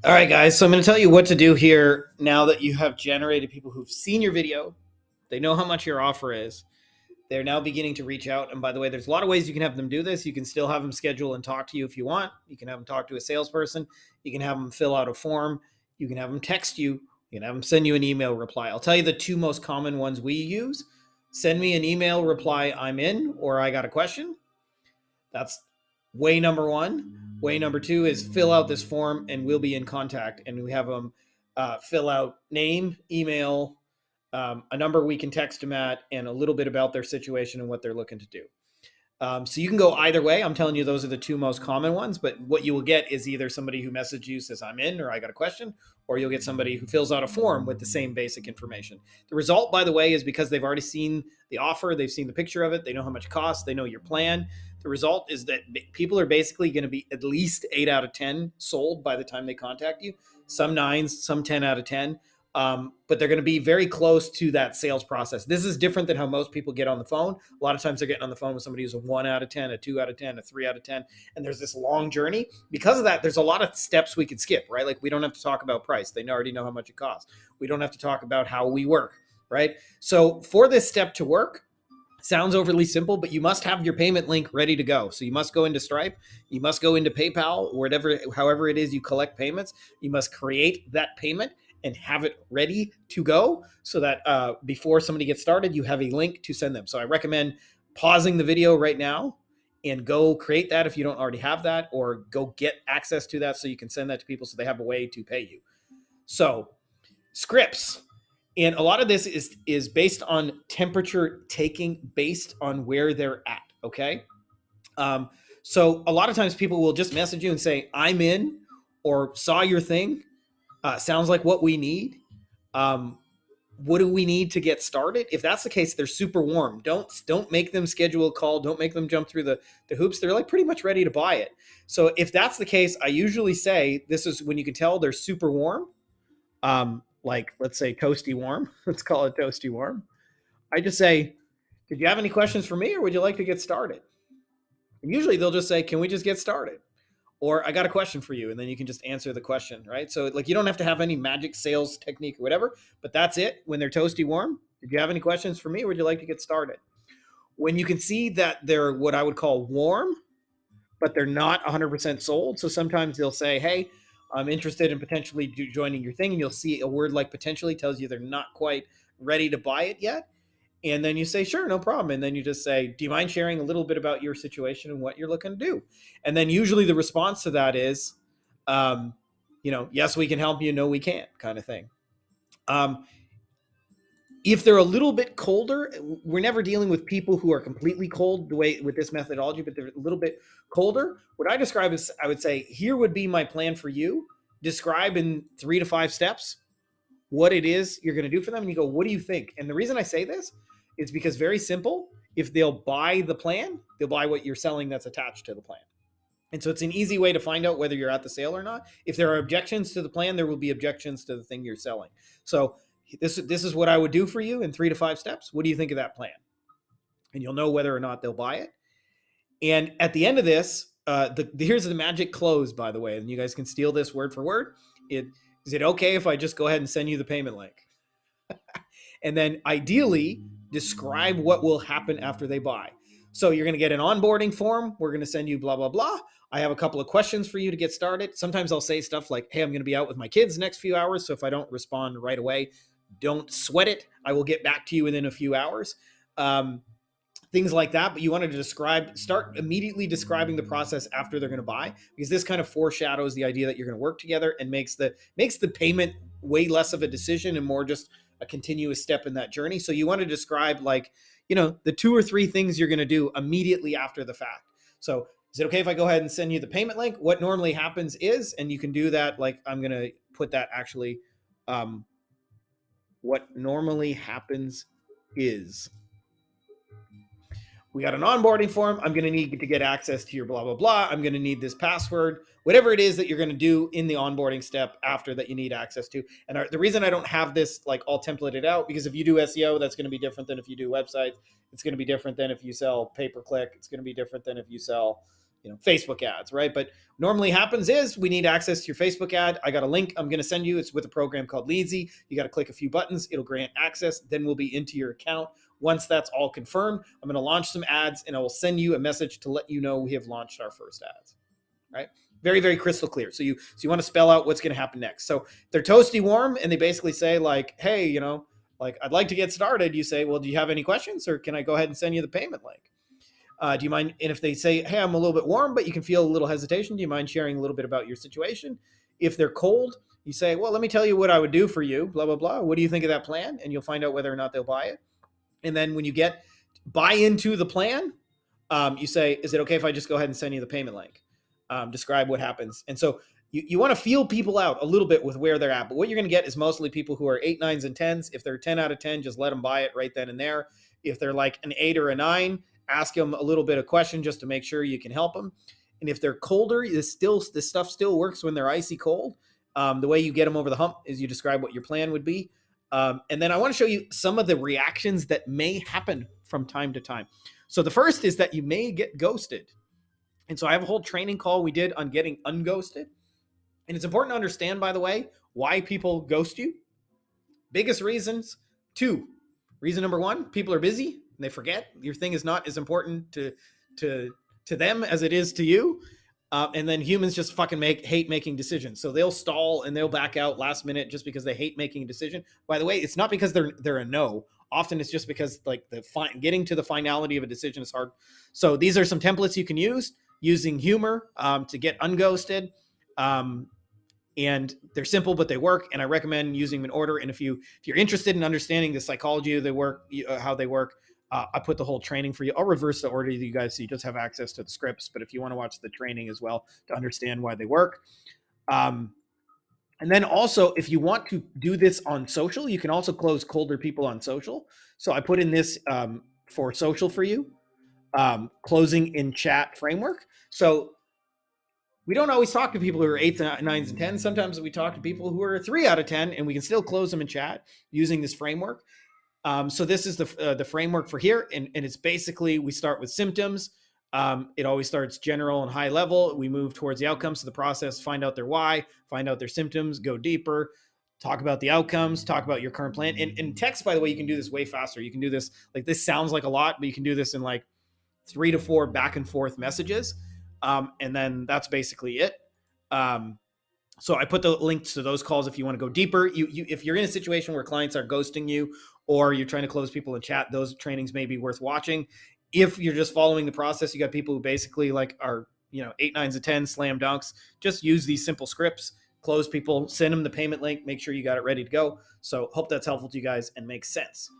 All right, guys. So I'm going to tell you what to do here now that you have generated people who've seen your video. They know how much your offer is. They're now beginning to reach out. And by the way, there's a lot of ways you can have them do this. You can still have them schedule and talk to you if you want. You can have them talk to a salesperson. You can have them fill out a form. You can have them text you. You can have them send you an email reply. I'll tell you the two most common ones we use. Send me an email reply, I'm in, or I got a question. That's way number one. Way number two is fill out this form and we'll be in contact. And we have them fill out name, email, a number we can text them at, and a little bit about their situation and what they're looking to do. So you can go either way. I'm telling you, those are the two most common ones. But what you will get is either somebody who messages you, says, I'm in, or I got a question, or you'll get somebody who fills out a form with the same basic information. The result, by the way, is because they've already seen the offer, they've seen the picture of it, they know how much it costs, they know your plan. The result is that people are basically going to be at least 8 out of 10 sold by the time they contact you. Some 9s, some 10 out of 10. But they're going to be very close to that sales process. This is different than how most people get on the phone. A lot of times they're getting on the phone with somebody who's a 1 out of 10, a 2 out of 10, a 3 out of 10. And there's this long journey. Because of that, there's a lot of steps we could skip, right? Like we don't have to talk about price. They already know how much it costs. We don't have to talk about how we work, right? So for this step to work, sounds overly simple, but you must have your payment link ready to go. So you must go into Stripe, you must go into PayPal, whatever, however it is you collect payments. You must create that payment and have it ready to go so that before somebody gets started, you have a link to send them. So I recommend pausing the video right now and go create that if you don't already have that, or go get access to that so you can send that to people so they have a way to pay you. So scripts. And a lot of this is based on temperature taking based on where they're at, okay? So a lot of times people will just message you and say, I'm in, or saw your thing, sounds like what we need. What do we need to get started? If that's the case, they're super warm. Don't make them schedule a call. Don't make them jump through the hoops. They're like pretty much ready to buy it. So if that's the case, I usually say this is when you can tell they're super warm. Like let's say toasty warm. Let's call it toasty warm. I just say, did you have any questions for me, or would you like to get started? And usually they'll just say, can we just get started? Or I got a question for you, and then you can just answer the question, right? So like you don't have to have any magic sales technique or whatever, but that's it. When they're toasty warm, did you have any questions for me, or would you like to get started? When you can see that they're what I would call warm, but they're not 100% sold. So sometimes they'll say, hey, I'm interested in potentially joining your thing. And you'll see a word like potentially tells you they're not quite ready to buy it yet. And then you say, sure, no problem. And then you just say, do you mind sharing a little bit about your situation and what you're looking to do? And then usually the response to that is, yes, we can help you. No, we can't, kind of thing. If they're a little bit colder, we're never dealing with people who are completely cold the way with this methodology, but they're a little bit colder. What I describe is, I would say, here would be my plan for you. Describe in 3 to 5 steps what it is you're going to do for them. And you go, what do you think? And the reason I say this is because very simple. If they'll buy the plan, they'll buy what you're selling that's attached to the plan. And so it's an easy way to find out whether you're at the sale or not. If there are objections to the plan, there will be objections to the thing you're selling. So this is what I would do for you in 3 to 5 steps. What do you think of that plan? And you'll know whether or not they'll buy it. And at the end of this, here's the magic close, by the way, and you guys can steal this word for word. Is it okay if I just go ahead and send you the payment link? And then ideally, describe what will happen after they buy. So you're going to get an onboarding form. We're going to send you blah, blah, blah. I have a couple of questions for you to get started. Sometimes I'll say stuff like, hey, I'm going to be out with my kids the next few hours. So if I don't respond right away, don't sweat it. I will get back to you within a few hours. Things like that. But you wanted to start immediately describing the process after they're going to buy, because this kind of foreshadows the idea that you're going to work together and makes the payment way less of a decision and more just a continuous step in that journey. So you want to describe the 2 or 3 things you're going to do immediately after the fact. So is it okay if I go ahead and send you the payment link? What normally happens is, and you can do that, like I'm going to put that actually, what normally happens is, we got an onboarding form. I'm going to need to get access to your blah, blah, blah. I'm going to need this password, whatever it is that you're going to do in the onboarding step after that you need access to. And the reason I don't have this like all templated out, because if you do SEO, that's going to be different than if you do websites. It's going to be different than if you sell pay-per-click. It's going to be different than if you sell, Facebook ads, right? But normally happens is we need access to your Facebook ad. I got a link I'm going to send you. It's with a program called Leadsy. You got to click a few buttons. It'll grant access. Then we'll be into your account. Once that's all confirmed, I'm going to launch some ads and I will send you a message to let you know we have launched our first ads, right? Very, very crystal clear. So you want to spell out what's going to happen next. So they're toasty warm and they basically say like, hey, like I'd like to get started. You say, well, do you have any questions or can I go ahead and send you the payment link? Do you mind? And if they say, hey, I'm a little bit warm, but you can feel a little hesitation, do you mind sharing a little bit about your situation? If they're cold, you say, well, let me tell you what I would do for you, blah, blah, blah. What do you think of that plan? And you'll find out whether or not they'll buy it. And then when you get buy into the plan, you say, is it okay if I just go ahead and send you the payment link? Describe what happens. And so you want to feel people out a little bit with where they're at. But what you're going to get is mostly people who are 8, 9s, and 10s. If they're 10 out of 10, just let them buy it right then and there. If they're like an 8 or a 9, ask them a little bit of question just to make sure you can help them. And if they're colder, this stuff still works when they're icy cold. The way you get them over the hump is you describe what your plan would be. And then I want to show you some of the reactions that may happen from time to time. So the first is that you may get ghosted. And so I have a whole training call we did on getting unghosted. And it's important to understand, by the way, why people ghost you. Biggest reasons, 2. Reason number 1, people are busy and they forget your thing is not as important to them as it is to you. And then humans just fucking hate making decisions. So they'll stall and they'll back out last minute just because they hate making a decision. By the way, it's not because they're a no. Often it's just because like getting to the finality of a decision is hard. So these are some templates you can use using humor to get unghosted. And they're simple, but they work. And I recommend using them in order. And if you're interested in understanding the psychology of how they work, I put the whole training for you. I'll reverse the order to you guys so you just have access to the scripts. But if you want to watch the training as well to understand why they work. And then also, if you want to do this on social, you can also close colder people on social. So I put in this for social for you, closing in chat framework. So we don't always talk to people who are 8s, 9s, and 10s. Sometimes we talk to people who are 3 out of 10, and we can still close them in chat using this framework. So this is the framework for here, and it's basically we start with symptoms. It always starts general and high level. We move towards the outcomes of the process, find out their why, find out their symptoms, go deeper, talk about the outcomes, talk about your current plan. And in text, by the way, you can do this way faster. You can do this, like this sounds like a lot, but you can do this in like 3 to 4 back and forth messages. And then that's basically it. So I put the links to those calls if you want to go deeper. If you're in a situation where clients are ghosting you or you're trying to close people in chat, those trainings may be worth watching. If you're just following the process, you got people who basically like are, 8, 9s, and 10 slam dunks. Just use these simple scripts, close people, send them the payment link, make sure you got it ready to go. So hope that's helpful to you guys and makes sense.